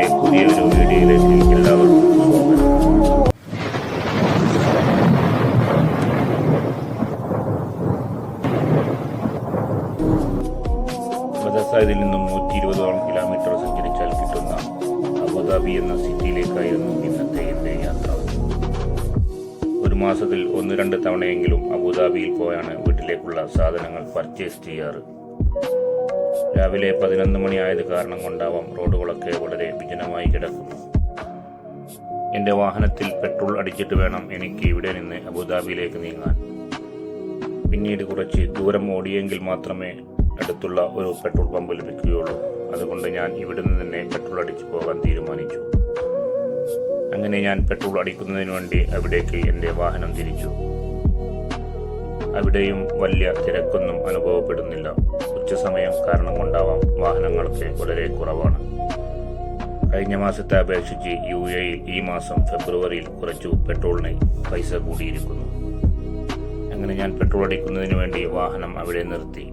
പുതിയൊരു വീഡിയോയിലേക്ക് എല്ലാവർക്കും സ്വാഗതം. ബദസാദിൽ നിന്നും 120 കിലോമീറ്റർ സഞ്ചരിച്ചാൽ കിട്ടുന്ന അബുദാബി എന്ന സിറ്റിയിലേക്കായിരുന്നു ഇന്നത്തെ എൻ്റെ യാത്ര. ഒരു മാസത്തിൽ 1-2 തവണയെങ്കിലും അബുദാബിയിൽ പോയാണ് വീട്ടിലേക്കുള്ള സാധനങ്ങൾ പർച്ചേസ് ചെയ്യാറ്. രാവിലെ 11 മണിയായത് കാരണം കൊണ്ടാവാം റോഡുകളൊക്കെ വളരെ വിജനമായി കിടക്കുന്നു. എൻ്റെ വാഹനത്തിൽ പെട്രോൾ അടിച്ചിട്ട് വേണം എനിക്ക് ഇവിടെ നിന്ന് അബുദാബിയിലേക്ക് നീങ്ങാൻ. പിന്നീട് കുറച്ച് ദൂരം ഓടിയെങ്കിൽ മാത്രമേ അടുത്തുള്ള ഒരു പെട്രോൾ പമ്പ് ലഭിക്കുകയുള്ളൂ. അതുകൊണ്ട് ഞാൻ ഇവിടെ നിന്ന് തന്നെ പെട്രോൾ അടിച്ചു പോകാൻ തീരുമാനിച്ചു. അങ്ങനെ ഞാൻ പെട്രോൾ അടിക്കുന്നതിന് വേണ്ടി അവിടേക്ക് എൻ്റെ വാഹനം തിരിച്ചു. അവിടെയും വലിയ തിരക്കൊന്നും അനുഭവപ്പെടുന്നില്ല. ഉച്ചസമയം കാരണം കൊണ്ടാവാം വാഹനങ്ങൾക്ക് വളരെ കുറവാണ്. കഴിഞ്ഞ മാസത്തെ അപേക്ഷിച്ച് UAE ഈ മാസം ഫെബ്രുവരിയിൽ കുറച്ചു പെട്രോളിന് പൈസ കൂടിയിരിക്കുന്നു. അങ്ങനെ ഞാൻ പെട്രോൾ അടിക്കുന്നതിന് വേണ്ടി വാഹനം അവിടെ നിർത്തി.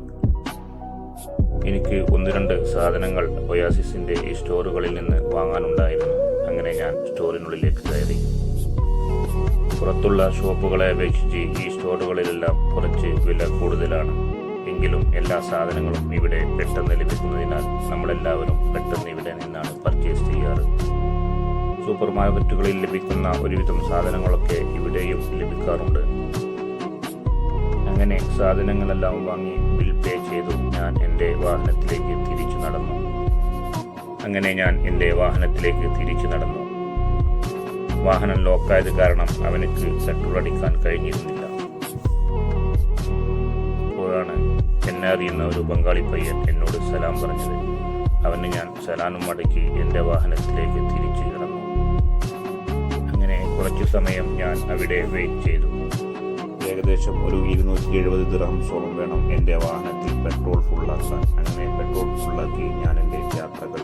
എനിക്ക് 1-2 സാധനങ്ങൾ ഒയാസിസിന്റെ ഈ സ്റ്റോറുകളിൽ നിന്ന് വാങ്ങാനുണ്ടായിരുന്നു. അങ്ങനെ ഞാൻ സ്റ്റോറിനുള്ളിലേക്ക് കയറി. പുറത്തുള്ള ഷോപ്പുകളെ അപേക്ഷിച്ച് ഈ സ്റ്റോറുകളിലെല്ലാം കുറച്ച് വില കൂടുതലാണ്. എങ്കിലും എല്ലാ സാധനങ്ങളും ഇവിടെ പെട്ടെന്ന് ലഭിക്കുന്നതിനാൽ നമ്മളെല്ലാവരും പെട്ടെന്ന് ഇവിടെ നിന്നാണ് പർച്ചേസ് ചെയ്യാറ്. സൂപ്പർ മാർക്കറ്റുകളിൽ ലഭിക്കുന്ന ഒരുവിധം സാധനങ്ങളൊക്കെ ഇവിടെയും ലഭിക്കാറുണ്ട്. അങ്ങനെ സാധനങ്ങളെല്ലാം വാങ്ങി ബിൽ പേ ചെയ്തു ഞാൻ എൻ്റെ വാഹനത്തിലേക്ക് തിരിച്ചു നടന്നു. വാഹനം ലോക്കായത് കാരണം അവനക്ക് പെട്രോൾ അടിക്കാൻ കഴിഞ്ഞിരുന്നില്ല. അപ്പോഴാണ് എന്നെ അറിയുന്ന ഒരു ബംഗാളി പയ്യൻ എന്നോട് സലാം പറഞ്ഞത്. അവന് ഞാൻ സലാമും മടക്കി എൻ്റെ വാഹനത്തിലേക്ക് തിരിച്ചു കിടന്നു. അങ്ങനെ കുറച്ചു സമയം ഞാൻ അവിടെ വെയിറ്റ് ചെയ്തു. ഏകദേശം ഒരു 270 ദിർഹംസോളം വേണം എൻ്റെ വാഹനത്തിൽ പെട്രോൾ ഫുള്ളാക്കാൻ. അങ്ങനെ പെട്രോൾ ഫുള്ളാക്കി ഞാൻ എൻ്റെ യാത്രകൾ